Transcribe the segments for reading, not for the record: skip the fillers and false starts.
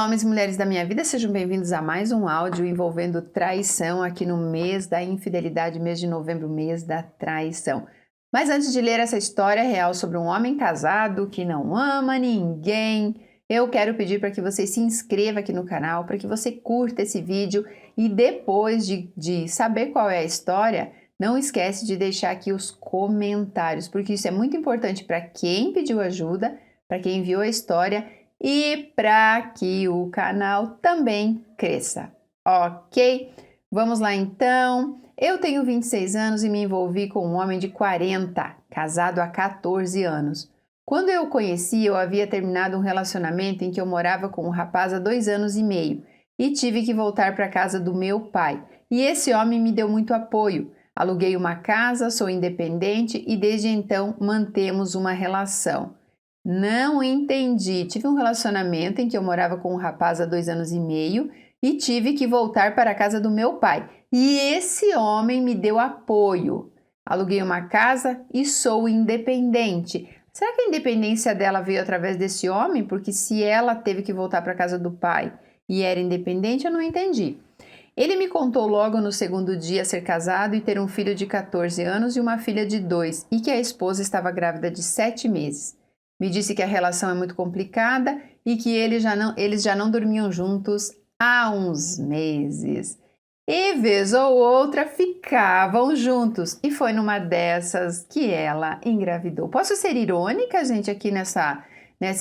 Olá, homens e mulheres da minha vida, sejam bem-vindos a mais um áudio envolvendo traição aqui no mês da infidelidade, mês de novembro, mês da traição. Mas antes de ler essa história real sobre um homem casado que não ama ninguém, eu quero pedir para que você se inscreva aqui no canal, para que você curta esse vídeo e depois de saber qual é a história, não esquece de deixar aqui os comentários, porque isso é muito importante para quem pediu ajuda, para quem enviou a história e para que o canal também cresça, ok? Vamos lá então. Eu tenho 26 anos e me envolvi com um homem de 40, casado há 14 anos. Quando eu o conheci, eu havia terminado um relacionamento em que eu morava com um rapaz há 2 anos e meio e tive que voltar para a casa do meu pai. E esse homem me deu muito apoio. Aluguei uma casa, sou independente e desde então mantemos uma relação. Não entendi. Tive um relacionamento em que eu morava com um rapaz há 2 anos e meio e tive que voltar para a casa do meu pai. E esse homem me deu apoio. Aluguei uma casa e sou independente. Será que a independência dela veio através desse homem? Porque se ela teve que voltar para a casa do pai e era independente, eu não entendi. Ele me contou logo no segundo dia ser casado e ter um filho de 14 anos e uma filha de 2 e que a esposa estava grávida de 7 meses. Me disse que a relação é muito complicada e que eles já não dormiam juntos há uns meses. E vez ou outra ficavam juntos. E foi numa dessas que ela engravidou. Posso ser irônica, gente, aqui nessa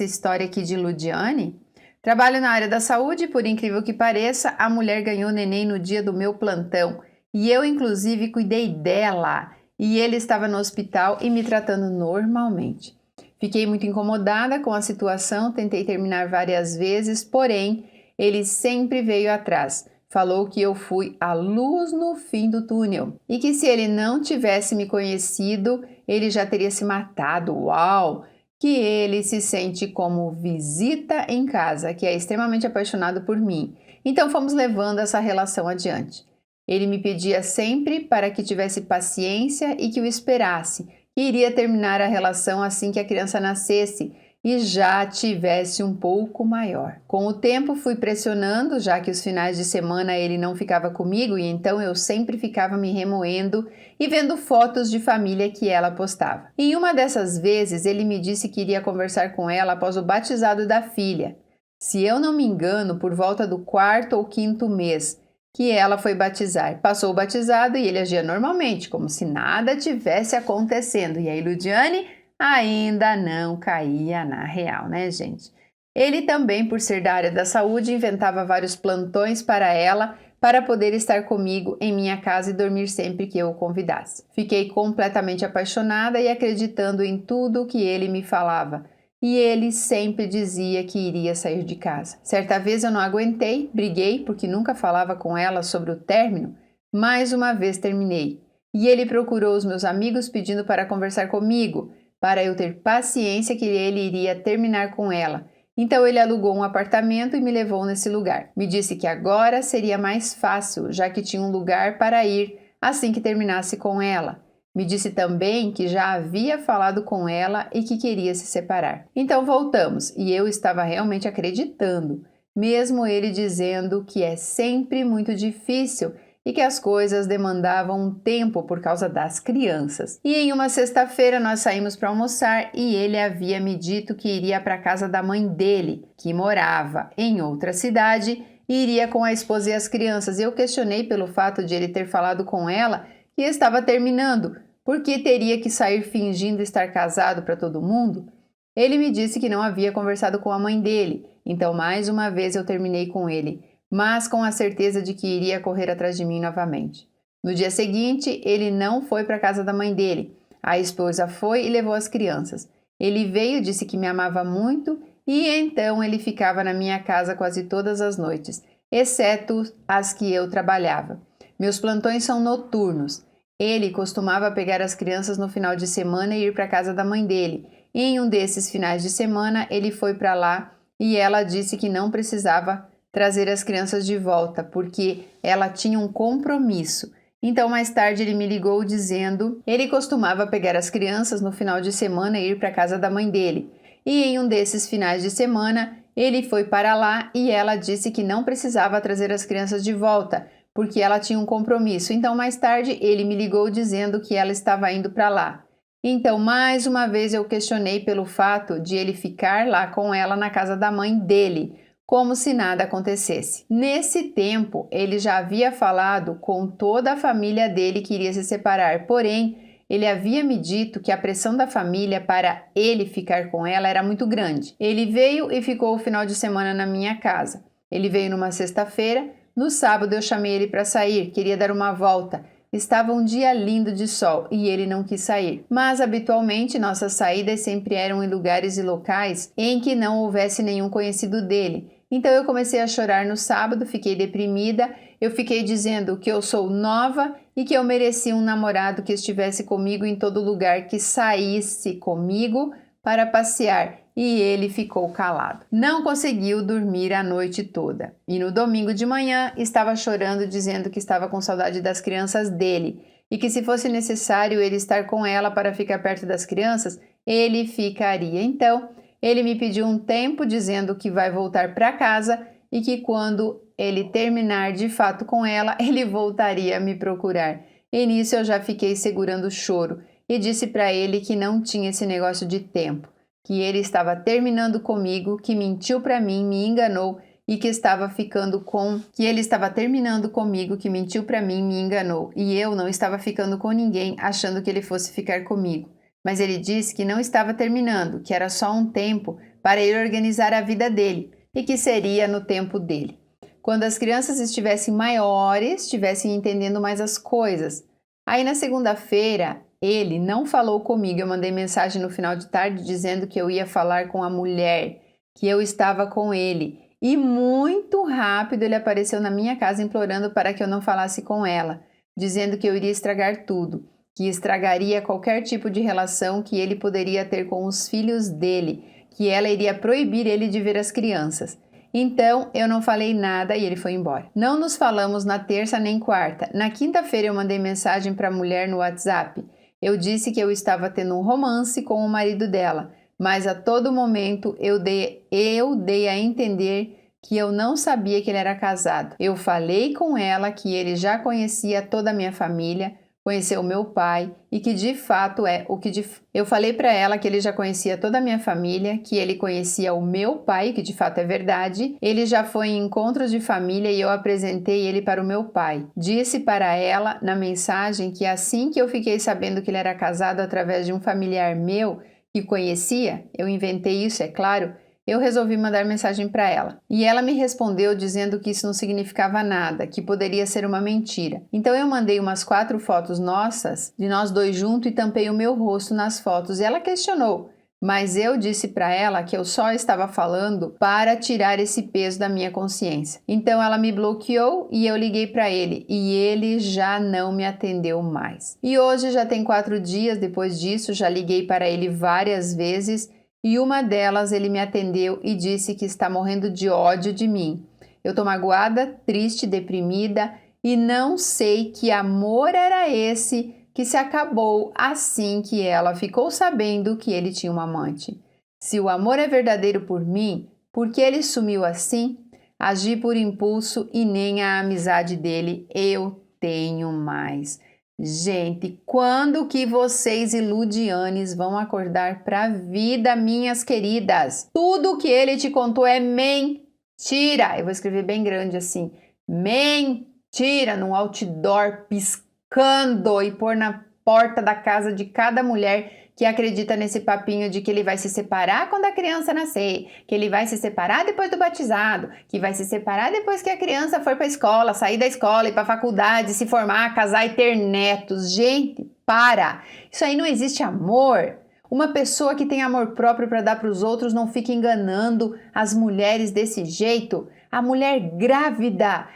história aqui de Ludiane? Trabalho na área da saúde e, por incrível que pareça, a mulher ganhou neném no dia do meu plantão. E eu, inclusive, cuidei dela. E ele estava no hospital e me tratando normalmente. Fiquei muito incomodada com a situação, tentei terminar várias vezes, porém, ele sempre veio atrás. Falou que eu fui a luz no fim do túnel e que se ele não tivesse me conhecido, ele já teria se matado. Uau! Que ele se sente como visita em casa, que é extremamente apaixonado por mim. Então fomos levando essa relação adiante. Ele me pedia sempre para que tivesse paciência e que o esperasse, que iria terminar a relação assim que a criança nascesse e já tivesse um pouco maior. Com o tempo fui pressionando, já que os finais de semana ele não ficava comigo e então eu sempre ficava me remoendo e vendo fotos de família que ela postava. Em uma dessas vezes ele me disse que iria conversar com ela após o batizado da filha. Se eu não me engano, por volta do 4º ou 5º mês, que ela foi batizar. Passou o batizado e ele agia normalmente, como se nada tivesse acontecendo. E aí, Ludiane ainda não caía na real, né, gente? Ele também, por ser da área da saúde, inventava vários plantões para ela, para poder estar comigo em minha casa e dormir sempre que eu o convidasse. Fiquei completamente apaixonada e acreditando em tudo que ele me falava. E ele sempre dizia que iria sair de casa. Certa vez eu não aguentei, briguei porque nunca falava com ela sobre o término. Mais uma vez terminei. E ele procurou os meus amigos pedindo para conversar comigo, para eu ter paciência que ele iria terminar com ela. Então ele alugou um apartamento e me levou nesse lugar. Me disse que agora seria mais fácil, já que tinha um lugar para ir assim que terminasse com ela. Me disse também que já havia falado com ela e que queria se separar. Então voltamos e eu estava realmente acreditando, mesmo ele dizendo que é sempre muito difícil e que as coisas demandavam um tempo por causa das crianças. E em uma sexta-feira nós saímos para almoçar e ele havia me dito que iria para a casa da mãe dele, que morava em outra cidade, e iria com a esposa e as crianças. Eu questionei pelo fato de ele ter falado com ela que estava terminando, porque teria que sair fingindo estar casado para todo mundo. Ele me disse que não havia conversado com a mãe dele, então mais uma vez eu terminei com ele, mas com a certeza de que iria correr atrás de mim novamente. No dia seguinte, ele não foi para a casa da mãe dele. A esposa foi e levou as crianças. Ele veio, disse que me amava muito e então ele ficava na minha casa quase todas as noites, exceto as que eu trabalhava. Meus plantões são noturnos. Ele costumava pegar as crianças no final de semana e ir para a casa da mãe dele. E em um desses finais de semana, ele foi para lá e ela disse que não precisava trazer as crianças de volta, porque ela tinha um compromisso. Então, mais tarde, ele me ligou dizendo que ele costumava pegar as crianças no final de semana e ir para a casa da mãe dele. E em um desses finais de semana, Ele foi para lá e ela disse que não precisava trazer as crianças de volta, porque ela tinha um compromisso. Então, mais tarde, ele me ligou dizendo que ela estava indo para lá. Então, mais uma vez eu questionei pelo fato de ele ficar lá com ela na casa da mãe dele, como se nada acontecesse. Nesse tempo, ele já havia falado com toda a família dele que iria se separar, porém, ele havia me dito que a pressão da família para ele ficar com ela era muito grande. Ele veio e ficou o final de semana na minha casa. Ele veio numa sexta-feira, no sábado eu chamei ele para sair, queria dar uma volta. Estava um dia lindo de sol e ele não quis sair. Mas habitualmente nossas saídas sempre eram em lugares e locais em que não houvesse nenhum conhecido dele. Então eu comecei a chorar no sábado, fiquei deprimida, eu fiquei dizendo que eu sou nova e que eu merecia um namorado que estivesse comigo em todo lugar, que saísse comigo para passear. E ele ficou calado. Não conseguiu dormir a noite toda. E no domingo de manhã estava chorando, dizendo que estava com saudade das crianças dele e que se fosse necessário ele estar com ela para ficar perto das crianças, ele ficaria. Então, ele me pediu um tempo, dizendo que vai voltar para casa e que quando ele terminar de fato com ela, ele voltaria a me procurar. E nisso eu já fiquei segurando o choro e disse para ele que não tinha esse negócio de tempo, que ele estava terminando comigo, que mentiu para mim, me enganou e que estava ficando com... que ele estava terminando comigo, que mentiu para mim, me enganou e eu não estava ficando com ninguém achando que ele fosse ficar comigo. Mas ele disse que não estava terminando, que era só um tempo para ele organizar a vida dele e que seria no tempo dele. Quando as crianças estivessem maiores, estivessem entendendo mais as coisas. Aí na segunda-feira, ele não falou comigo, eu mandei mensagem no final de tarde dizendo que eu ia falar com a mulher, que eu estava com ele. E muito rápido ele apareceu na minha casa implorando para que eu não falasse com ela, dizendo que eu iria estragar tudo, que estragaria qualquer tipo de relação que ele poderia ter com os filhos dele, que ela iria proibir ele de ver as crianças. Então, eu não falei nada e ele foi embora. Não nos falamos na terça nem quarta. Na quinta-feira eu mandei mensagem para a mulher no WhatsApp. Eu disse que eu estava tendo um romance com o marido dela, mas a todo momento eu dei a entender que eu não sabia que ele era casado. Eu falei com ela que ele já conhecia toda a minha família, conheceu o meu pai e que de fato é o que... Eu falei para ela que ele já conhecia toda a minha família, que ele conhecia o meu pai, que de fato é verdade. Ele já foi em encontros de família e eu apresentei ele para o meu pai. Disse para ela na mensagem que assim que eu fiquei sabendo que ele era casado através de um familiar meu que conhecia, eu inventei isso, é claro, eu resolvi mandar mensagem para ela. E ela me respondeu dizendo que isso não significava nada, que poderia ser uma mentira. Então eu mandei umas 4 fotos nossas, de nós dois juntos, e tampei o meu rosto nas fotos. E ela questionou, mas eu disse para ela que eu só estava falando para tirar esse peso da minha consciência. Então ela me bloqueou e eu liguei para ele e ele já não me atendeu mais. E hoje já tem 4 dias depois disso, já liguei para ele várias vezes e uma delas ele me atendeu e disse que está morrendo de ódio de mim. Eu tô magoada, triste, deprimida e não sei que amor era esse que se acabou assim que ela ficou sabendo que ele tinha uma amante. Se o amor é verdadeiro por mim, por que ele sumiu assim? Agi por impulso e nem a amizade dele eu tenho mais. Gente, quando que vocês iludianes vão acordar pra vida, minhas queridas? Tudo que ele te contou é mentira. Eu vou escrever bem grande assim. Mentira, num outdoor piscando e pôr na porta da casa de cada mulher que acredita nesse papinho de que ele vai se separar quando a criança nascer, que ele vai se separar depois do batizado, que vai se separar depois que a criança for para a escola, sair da escola, ir para a faculdade, se formar, casar e ter netos. Gente, para! Isso aí não existe amor. Uma pessoa que tem amor próprio para dar para os outros não fica enganando as mulheres desse jeito. A mulher grávida.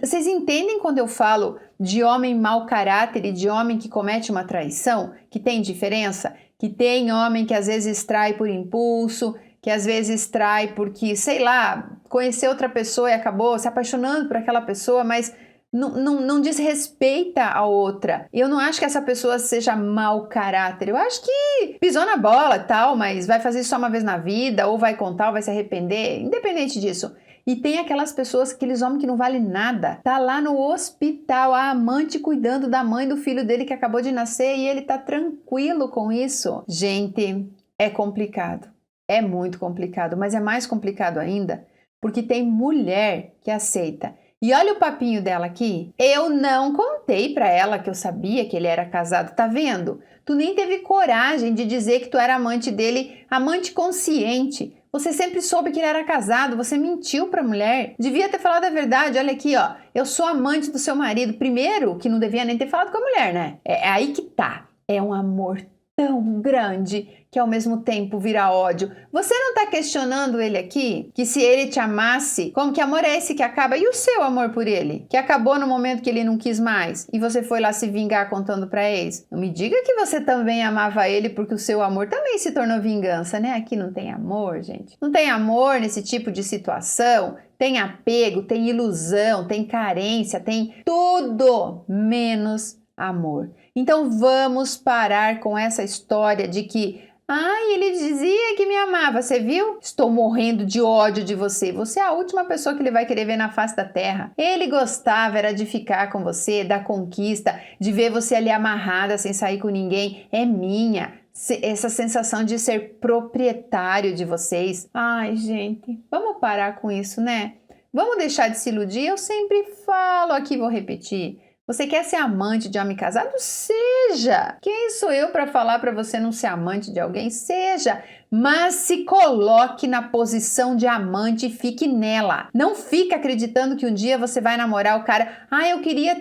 Vocês entendem quando eu falo de homem mau caráter e de homem que comete uma traição? Que tem diferença? Que tem homem que às vezes trai por impulso, que às vezes trai porque, sei lá, conheceu outra pessoa e acabou se apaixonando por aquela pessoa, mas não desrespeita a outra. Eu não acho que essa pessoa seja mau caráter. Eu acho que pisou na bola e tal, mas vai fazer isso só uma vez na vida, ou vai contar, ou vai se arrepender, independente disso. E tem aquelas pessoas, aqueles homens que não valem nada. Tá lá no hospital, a amante cuidando da mãe do filho dele que acabou de nascer e ele tá tranquilo com isso. Gente, é complicado. É muito complicado, mas é mais complicado ainda porque tem mulher que aceita. E olha o papinho dela aqui. Eu não contei pra ela que eu sabia que ele era casado, tá vendo? Tu nem teve coragem de dizer que tu era amante dele, amante consciente. Você sempre soube que ele era casado, você mentiu pra mulher. Devia ter falado a verdade, olha aqui, ó. Eu sou amante do seu marido. Primeiro, que não devia nem ter falado com a mulher, né? É aí que tá. É um amor tão grande que ao mesmo tempo vira ódio. Você não tá questionando ele aqui? Que se ele te amasse, como que amor é esse que acaba? E o seu amor por ele? Que acabou no momento que ele não quis mais e você foi lá se vingar contando pra ex? Não me diga que você também amava ele porque o seu amor também se tornou vingança, né? Aqui não tem amor, gente. Não tem amor nesse tipo de situação. Tem apego, tem ilusão, tem carência, tem tudo menos amor. Então vamos parar com essa história de que ele dizia que me amava, você viu? Estou morrendo de ódio de você. Você é a última pessoa que ele vai querer ver na face da terra. Ele gostava era de ficar com você, da conquista, de ver você ali amarrada sem sair com ninguém. É minha. Essa sensação de ser proprietário de vocês. Ai, gente, vamos parar com isso, né? Vamos deixar de se iludir? Eu sempre falo aqui, vou repetir. Você quer ser amante de homem casado? Seja! Quem sou eu para falar para você não ser amante de alguém? Seja! Mas se coloque na posição de amante e fique nela. Não fique acreditando que um dia você vai namorar o cara. Eu queria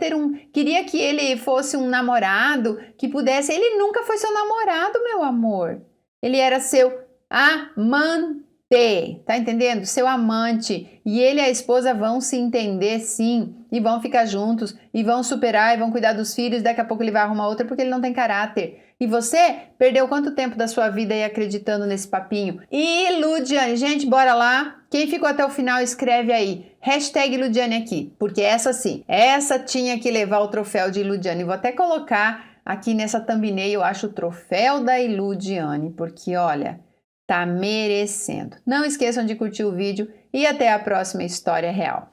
que ele fosse um namorado, que pudesse. Ele nunca foi seu namorado, meu amor. Ele era seu amante. Tá entendendo? Seu amante. E ele e a esposa vão se entender, sim, e vão ficar juntos, e vão superar, e vão cuidar dos filhos. Daqui a pouco ele vai arrumar outra porque ele não tem caráter. E você perdeu quanto tempo da sua vida aí acreditando nesse papinho? E Ludiane, gente, bora lá. Quem ficou até o final, escreve aí. #Ludiane aqui, porque essa sim, essa tinha que levar o troféu de Ludiane. Vou até colocar aqui nessa thumbnail, eu acho, o troféu da Ludiane, porque olha, tá merecendo. Não esqueçam de curtir o vídeo e até a próxima história real.